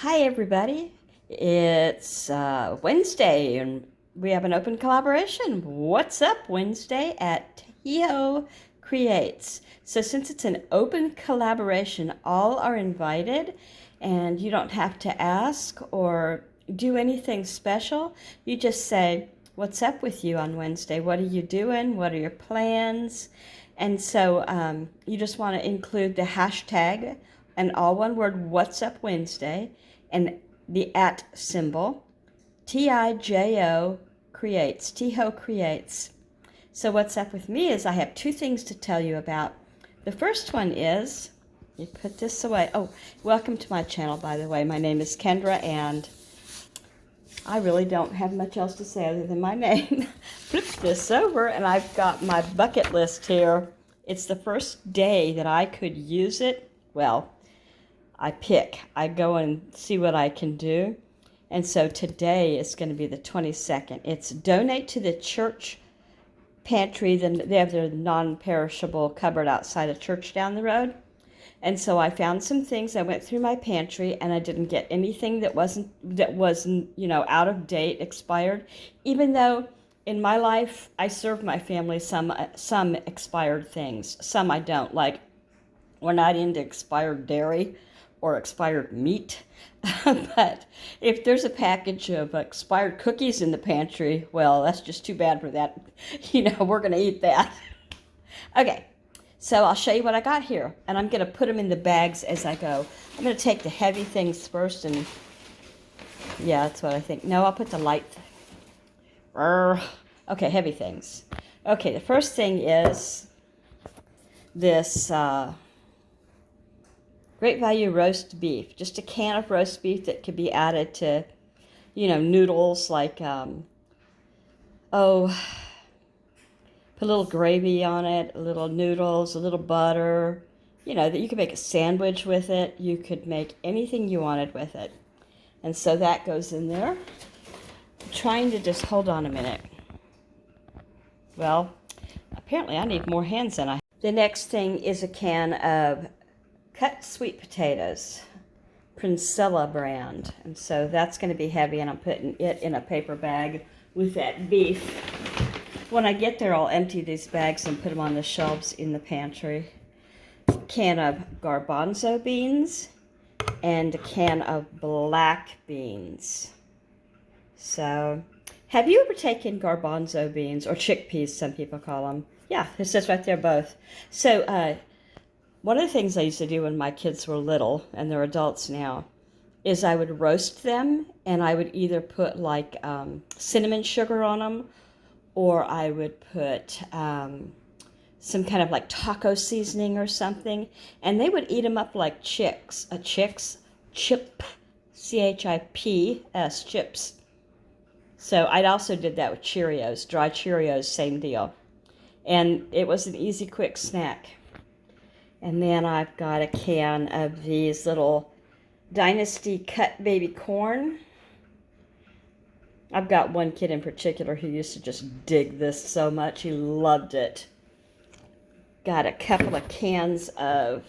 Hi, everybody. It's Wednesday, and we have an open collaboration. What's up, Wednesday at Teo Creates. So since it's an open collaboration, all are invited, and you don't have to ask or do anything special. You just say, what's up with you on Wednesday? What are you doing? What are your plans? And so you just want to include the hashtag and all one word, What's Up Wednesday, and the @ symbol, TIJO Creates, Teho Creates. So what's up with me is I have two things to tell you about. The first one is, you put this away. Oh, welcome to my channel, by the way. My name is Kendra, and I really don't have much else to say other than my name. Flip this over, and I've got my bucket list here. It's the first day that I could use it. Well, I go and see what I can do. And so today is going to be the 22nd. It's donate to the church pantry. They have their non-perishable cupboard outside a church down the road. And so I found some things. I went through my pantry, and I didn't get anything that wasn't out of date, expired. Even though in my life I serve my family some expired things. Some I don't. Like, we're not into expired dairy or expired meat. But if there's a package of expired cookies in the pantry, well, that's just too bad for that. We're going to eat that. Okay, so I'll show you what I got here, and I'm going to put them in the bags as I go. I'm going to take the heavy things first, and yeah, that's what I think. No, I'll put the light. Okay, heavy things. Okay, the first thing is this Great Value roast beef. Just a can of roast beef that could be added to, noodles, like, put a little gravy on it, a little noodles, a little butter, that you could make a sandwich with it. You could make anything you wanted with it. And so that goes in there. I'm trying to just hold on a minute. Well, apparently I need more hands than I have. The next thing is a can of cut sweet potatoes, Princella brand. And so that's going to be heavy, and I'm putting it in a paper bag with that beef. When I get there, I'll empty these bags and put them on the shelves in the pantry. A can of garbanzo beans and a can of black beans. So, have you ever taken garbanzo beans, or chickpeas, some people call them? Yeah, it says right there, both. So, one of the things I used to do when my kids were little, and they're adults now, is I would roast them, and I would either put like cinnamon sugar on them, or I would put some kind of like taco seasoning or something, and they would eat them up like chips, C-H-I-P-S, chips. So I also did that with Cheerios, dry Cheerios, same deal. And it was an easy, quick snack. And then I've got a can of these little Dynasty cut baby corn. I've got one kid in particular who used to just dig this so much. He loved it. Got a couple of cans of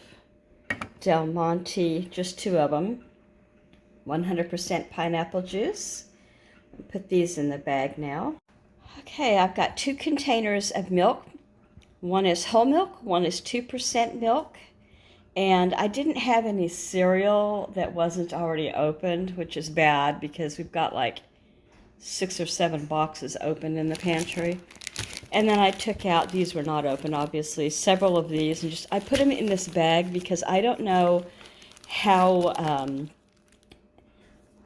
Del Monte, just two of them. 100% pineapple juice. Put these in the bag now. Okay, I've got 2 containers of milk. One is whole milk, one is 2% milk. And I didn't have any cereal that wasn't already opened, which is bad because we've got like 6 or 7 boxes open in the pantry. And then I took out, these were not open obviously, several of these, and I put them in this bag because I don't know how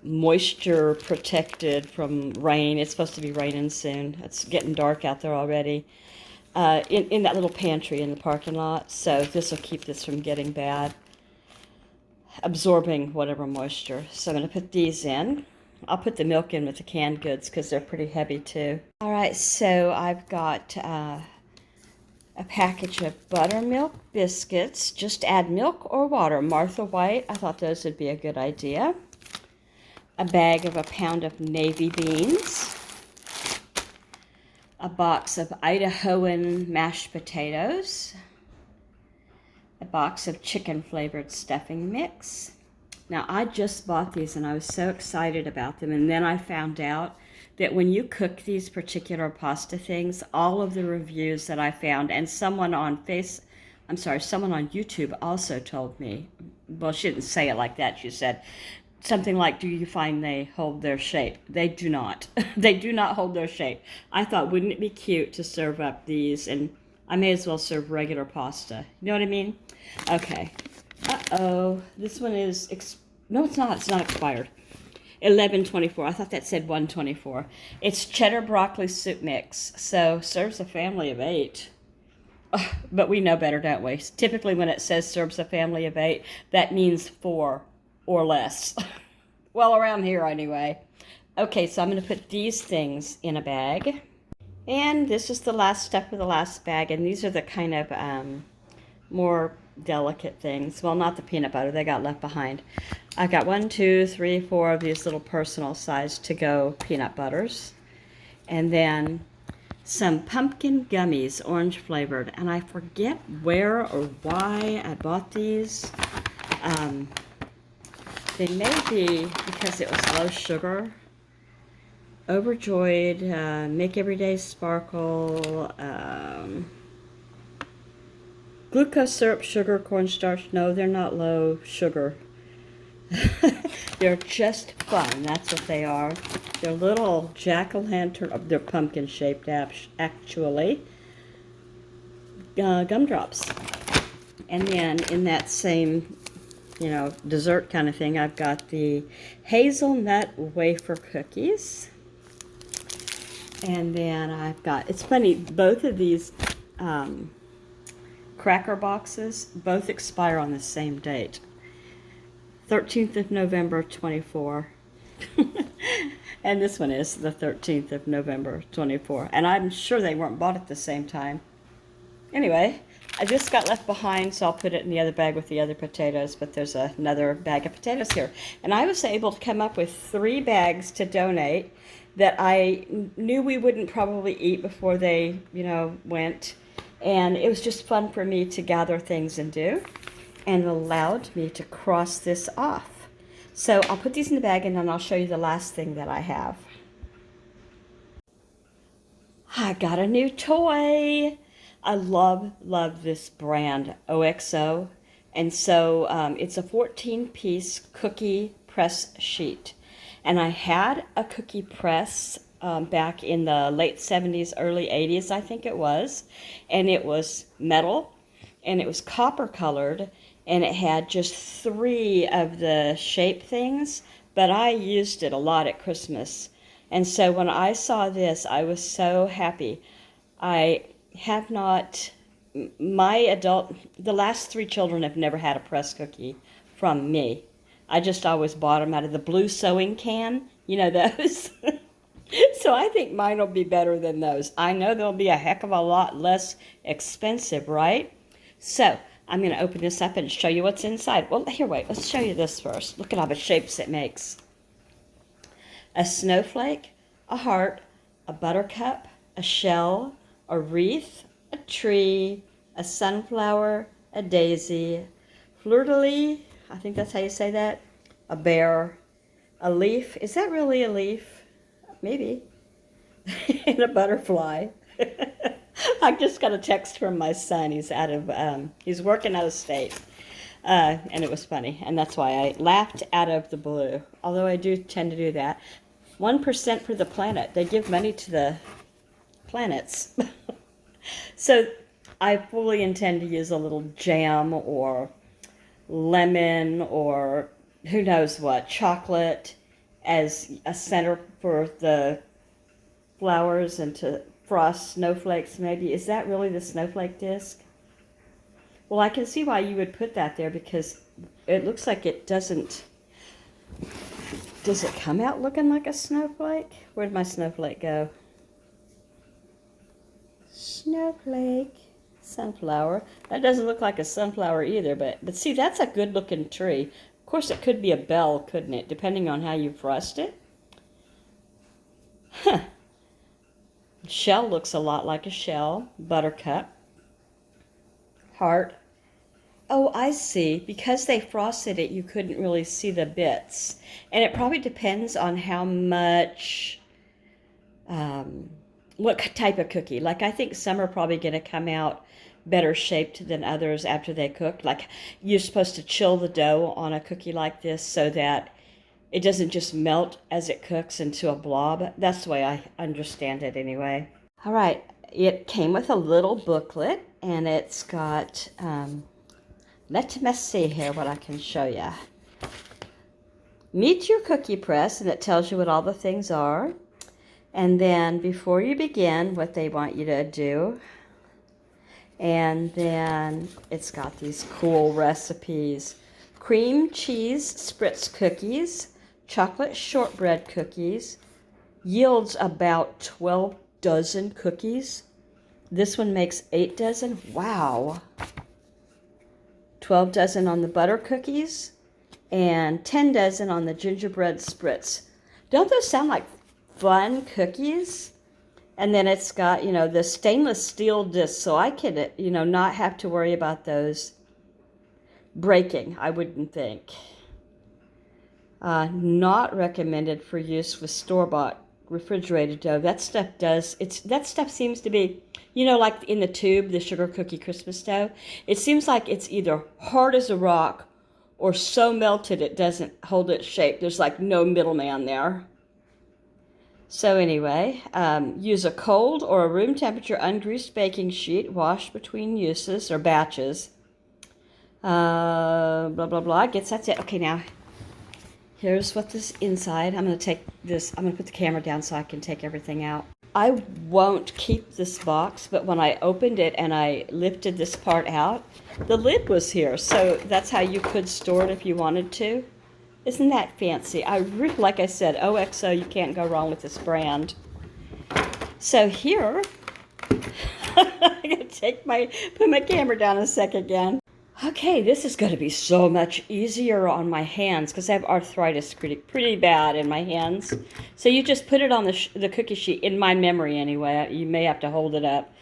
moisture protected from rain. It's supposed to be raining soon. It's getting dark out there already. In that little pantry in the parking lot. So this will keep this from getting bad, absorbing whatever moisture. So I'm going to put these in. I'll put the milk in with the canned goods because they're pretty heavy too. All right, so I've got a package of buttermilk biscuits. Just add milk or water. Martha White, I thought those would be a good idea. A bag of 1 pound of navy beans. A box of Idahoan mashed potatoes. A box of chicken flavored stuffing mix. Now, I just bought these and I was so excited about them. And then I found out that when you cook these particular pasta things, all of the reviews that I found, and someone on someone on YouTube also told me, well, she didn't say it like that. She said something like, do you find they hold their shape? They do not. They do not hold their shape. I thought, wouldn't it be cute to serve up these? And I may as well serve regular pasta. You know what I mean? Okay. Uh-oh. This one is, no, it's not. It's not expired. 11/24. I thought that said 1/24. It's cheddar broccoli soup mix. So serves a family of 8. But we know better, don't we? Typically when it says serves a family of 8, that means 4 or less. Well, around here anyway. Okay, so I'm going to put these things in a bag. And this is the last step of the last bag. And these are the kind of more delicate things. Well, not the peanut butter. They got left behind. I got 1, 2, 3, 4 of these little personal size to-go peanut butters. And then some pumpkin gummies, orange flavored. And I forget where or why I bought these. They may be because it was low sugar. Overjoyed, make every day sparkle, glucose syrup, sugar, cornstarch. No, they're not low sugar. They're just fun. That's what they are. They're little jack-o'-lantern. They're pumpkin-shaped, actually. Gumdrops. And then in that same, dessert kind of thing, I've got the hazelnut wafer cookies. And then I've got, it's funny, both of these cracker boxes both expire on the same date. 13th of November, 24. And this one is the 13th of November, 24. And I'm sure they weren't bought at the same time. Anyway, I just got left behind, so I'll put it in the other bag with the other potatoes, but there's another bag of potatoes here. And I was able to come up with 3 bags to donate that I knew we wouldn't probably eat before they, went. And it was just fun for me to gather things and do, and it allowed me to cross this off. So I'll put these in the bag, and then I'll show you the last thing that I have. I got a new toy. I love this brand, OXO. And so it's a 14-piece cookie press sheet. And I had a cookie press back in the late 70s, early 80s, I think it was. And it was metal, and it was copper colored, and it had just 3 of the shape things. But I used it a lot at Christmas. And so when I saw this, I was so happy. I have not, the last 3 children have never had a press cookie from me. I just always bought them out of the blue sewing can, those. So I think mine will be better than those. I know they'll be a heck of a lot less expensive, right? So I'm going to open this up and show you what's inside. Well, here, wait, let's show you this first. Look at all the shapes it makes. A snowflake, a heart, a buttercup, a shell, a wreath, a tree, a sunflower, a daisy, fleur-de-lis, I think that's how you say that, a bear, a leaf. Is that really a leaf? Maybe. And a butterfly. I just got a text from my son. He's working out of state. And it was funny. And that's why I laughed out of the blue. Although I do tend to do that. 1% for the planet. They give money to the planets. So I fully intend to use a little jam or lemon or who knows what, chocolate as a center for the flowers and to frost snowflakes maybe. Is that really the snowflake disc? Well, I can see why you would put that there because it looks like it doesn't. Does it come out looking like a snowflake? Where'd my snowflake go? Snowflake. Sunflower. That doesn't look like a sunflower either, but see, that's a good looking tree. Of course, it could be a bell, couldn't it? Depending on how you frost it. Huh. Shell looks a lot like a shell. Buttercup. Heart. Oh, I see. Because they frosted it, you couldn't really see the bits. And it probably depends on how much, um, what type of cookie. Like, I think some are probably going to come out better shaped than others after they cooked. Like, you're supposed to chill the dough on a cookie like this so that it doesn't just melt as it cooks into a blob. That's the way I understand it anyway. All right, it came with a little booklet, and it's got, let me see here what I can show you. Meet your cookie press, and it tells you what all the things are. And then before you begin, what they want you to do. And then it's got these cool recipes. Cream cheese spritz cookies, chocolate shortbread cookies, yields about 12 dozen cookies. This one makes 8 dozen. Wow. 12 dozen on the butter cookies and 10 dozen on the gingerbread spritz. Don't those sound like fun cookies? And then it's got, you know, the stainless steel disc, so I could, you know, not have to worry about those breaking, I wouldn't think. Not recommended for use with store-bought refrigerated dough. That stuff seems to be, you know, like in the tube, the sugar cookie Christmas dough. It seems like it's either hard as a rock or so melted it doesn't hold its shape. There's like no middleman there. So anyway, use a cold or a room temperature ungreased baking sheet washed between uses or batches. Blah, blah, blah. I guess that's it. Okay, now here's what this inside. I'm going to take this, I'm going to put the camera down so I can take everything out. I won't keep this box, but when I opened it and I lifted this part out, the lid was here. So that's how you could store it if you wanted to. Isn't that fancy? I really, like I said, OXO, you can't go wrong with this brand. So here, I'm going to put my camera down a sec again. Okay, this is going to be so much easier on my hands because I have arthritis pretty bad in my hands. So you just put it on the cookie sheet, in my memory anyway. You may have to hold it up.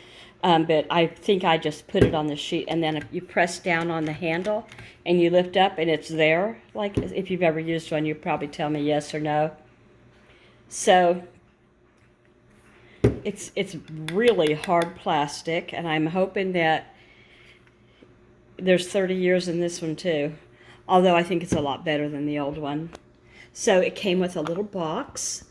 But I think I just put it on the sheet, and then if you press down on the handle and you lift up and it's there, like if you've ever used one, you probably tell me yes or no. So it's really hard plastic, and I'm hoping that there's 30 years in this one too, although I think it's a lot better than the old one. So it came with a little box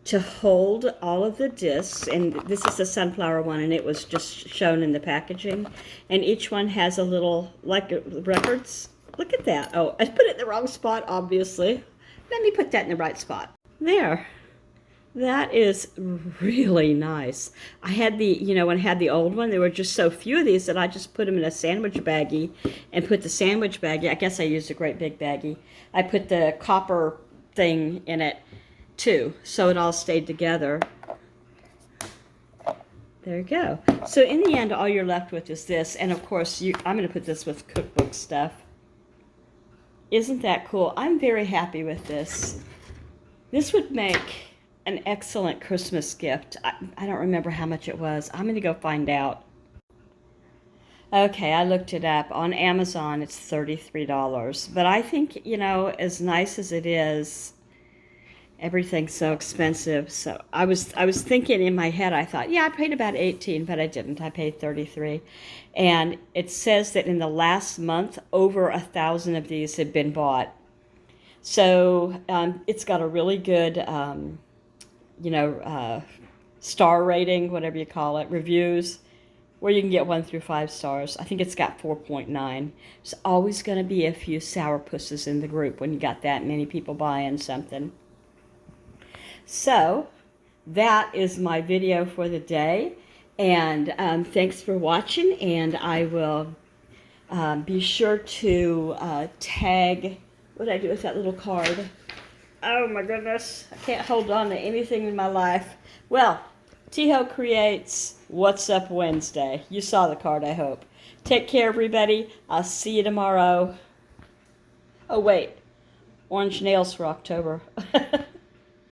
to hold all of the discs, and this is the sunflower one, and it was just shown in the packaging. And each one has a little, like records. Look at that. Oh, I put it in the wrong spot, obviously. Let me put that in the right spot. There. That is really nice. I had the, you know, when I had the old one, there were just so few of these that I just put them in a sandwich baggie and put the sandwich baggie, I guess I used a great big baggie. I put the copper thing in it too, so it all stayed together. There you go. So in the end, all you're left with is this, and of course, I'm going to put this with cookbook stuff. Isn't that cool? I'm very happy with this. This would make an excellent Christmas gift. I don't remember how much it was. I'm going to go find out. Okay, I looked it up. On Amazon, it's $33. But I think, you know, as nice as it is, everything's so expensive. So I was thinking in my head, I thought, yeah, I paid about $18, but I didn't. I paid $33. And it says that in the last month, over 1,000 of these had been bought. So it's got a really good, you know, star rating, whatever you call it, reviews, where you can get 1 through 5 stars. I think it's got 4.9. There's always going to be a few sourpusses in the group when you got that many people buying something. So that is my video for the day, and thanks for watching, and I will be sure to tag, what did I do with that little card? Oh my goodness, I can't hold on to anything in my life. Well, T-Ho Creates What's Up Wednesday. You saw the card, I hope. Take care, everybody. I'll see you tomorrow. Oh wait, orange nails for October.